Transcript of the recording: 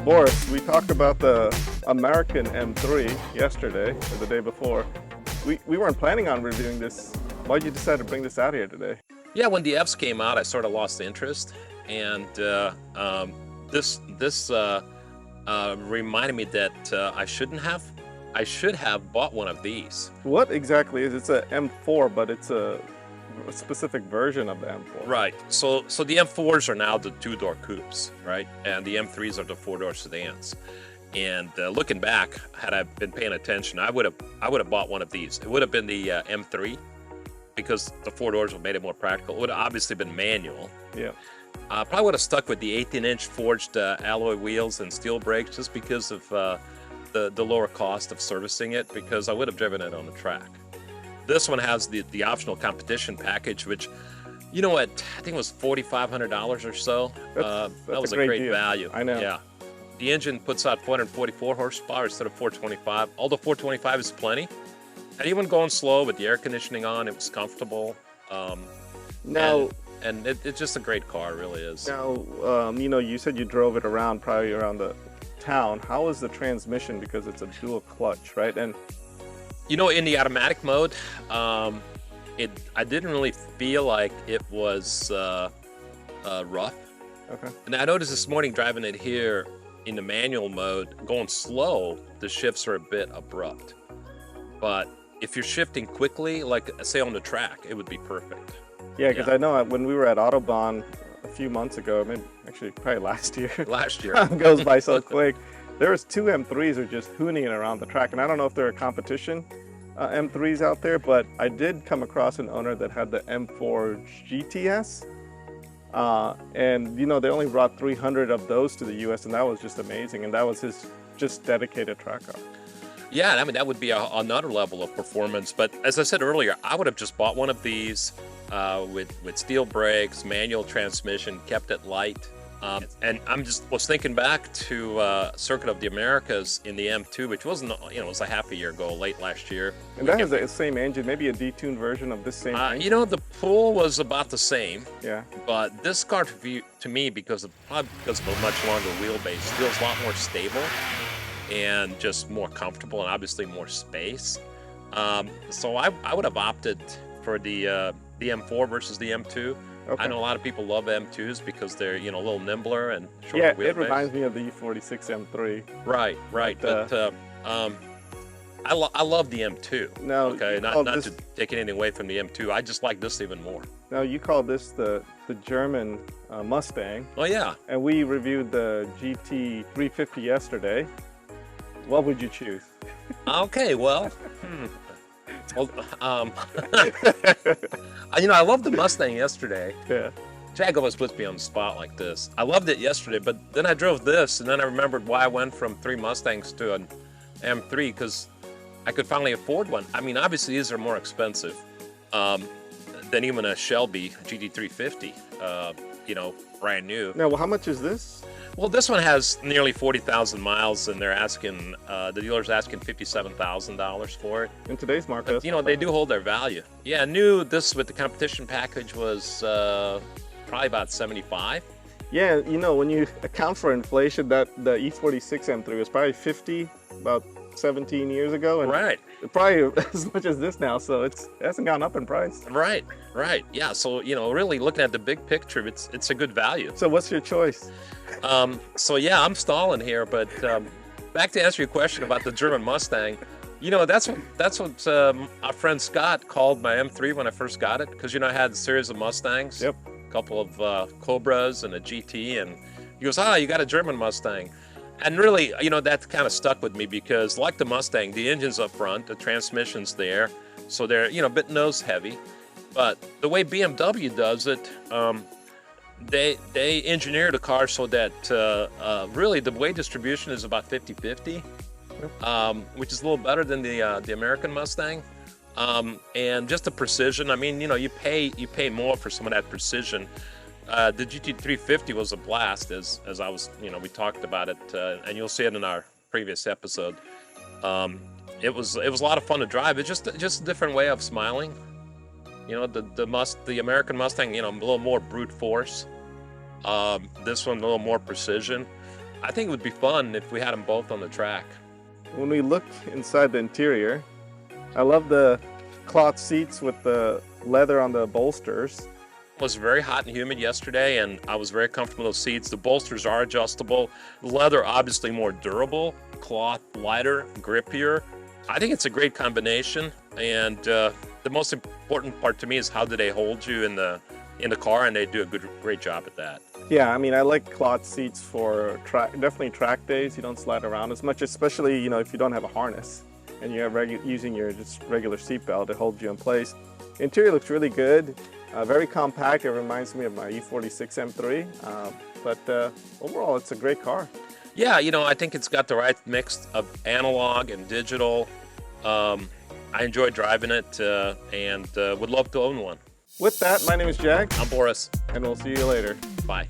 Boris, we talked about the American M3 yesterday, or the day before. We weren't planning on reviewing this. Why'd you decide to bring this out here today? Yeah, when the Fs came out, I sort of lost interest, and this reminded me that I should have bought one of these. What exactly is it? It's a M4, but it's a specific version of the M4. Right. So the M4s are now the two-door coupes, right? And the M3s are the four-door sedans. And looking back, had I been paying attention, I would have bought one of these. It would have been the M3 because the four doors would have made it more practical. It would have obviously been manual. Yeah. Probably would have stuck with the 18-inch forged alloy wheels and steel brakes just because of the lower cost of servicing it, because I would have driven it on the track. This one has the optional competition package, which, you know what, I think it was $4,500 or so. That was a great value. I know. Yeah. The engine puts out 444 horsepower instead of 425. Although 425 is plenty. And even going slow with the air conditioning on, it was comfortable. Now, and it's just a great car, it really is. Now, you said you drove it around, probably around the town. How is the transmission? Because it's a dual clutch, right? And in the automatic mode, I didn't really feel like it was rough. okay. And I noticed this morning driving it here in the manual mode, going slow, the shifts are a bit abrupt. But if you're shifting quickly, like say on the track, it would be perfect. Yeah, because I know when we were at Autobahn a few months ago, actually probably last year. Last year. Time goes by so quick. There was two M3s are just hooning around the track, and I don't know if there are competition M3s out there, but I did come across an owner that had the M4 GTS, and they only brought 300 of those to the U.S., and that was just amazing, and that was his just dedicated track car. Yeah, that would be another level of performance. But as I said earlier, I would have just bought one of these with steel brakes, manual transmission, kept it light. And was thinking back to Circuit of the Americas in the M2, which wasn't, it was a half a year ago, late last year. And that has the same engine, maybe a detuned version of this same engine? The pull was about the same. Yeah. But this car, to me, because of a much longer wheelbase, feels a lot more stable and just more comfortable, and obviously more space. So I would have opted for the M4 versus the M2. Okay. I know a lot of people love M2s because they're a little nimbler and shorter wheelbase. Yeah, it reminds me of the E46 M3. Right. But I love the M2. No, okay, not to take anything away from the M2. I just like this even more. Now you call this the German Mustang. Oh yeah. And we reviewed the GT 350 yesterday. What would you choose? Okay, well, I loved the Mustang yesterday. Yeah. Jag always puts me on the spot like this. I loved it yesterday, but then I drove this, and then I remembered why I went from 3 Mustangs to an M3, because I could finally afford one. Obviously these are more expensive than even a Shelby GT350, brand new. Now, how much is this? Well, this one has nearly 40,000 miles, and they're asking, the dealer's asking $57,000 for it. In today's market, but, they do hold their value. Yeah, new, this with the competition package was probably about 75. Yeah, when you account for inflation, the E46 M3 was probably 50 about 17 years ago, and right. Probably as much as this now, so it hasn't gone up in price. Right. Yeah, so really looking at the big picture, it's a good value. So what's your choice? So yeah, I'm stalling here, but back to answer your question about the German Mustang. That's what our friend Scott called my M3 when I first got it, because I had a series of Mustangs. Yep. A couple of Cobras and a GT, and he goes, you got a German Mustang. And really, that kind of stuck with me, because like the Mustang, the engine's up front, the transmission's there, so they're, a bit nose heavy. But the way BMW does it, they engineer the car so that really the weight distribution is about 50-50, which is a little better than the American Mustang. And just the precision, you pay more for some of that precision. The GT350 was a blast, as I was, we talked about it, and you'll see it in our previous episode. It was a lot of fun to drive. It's just a different way of smiling. The American Mustang, a little more brute force. This one a little more precision. I think it would be fun if we had them both on the track. When we look inside the interior, I love the cloth seats with the leather on the bolsters. It was very hot and humid yesterday, and I was very comfortable in those seats. The bolsters are adjustable. The leather, obviously more durable. Cloth, lighter, grippier. I think it's a great combination, and the most important part to me is how do they hold you in the car, and they do a great job at that. Yeah, I mean, I like cloth seats for definitely track days. You don't slide around as much, especially, you know, if you don't have a harness and you're using your just regular seat belt to hold you in place. Interior looks really good, very compact. It reminds me of my E46 M3, but overall, it's a great car. Yeah, you know, I think it's got the right mix of analog and digital. I enjoy driving it and would love to own one. With that, my name is Jag. I'm Boris. And we'll see you later. Bye.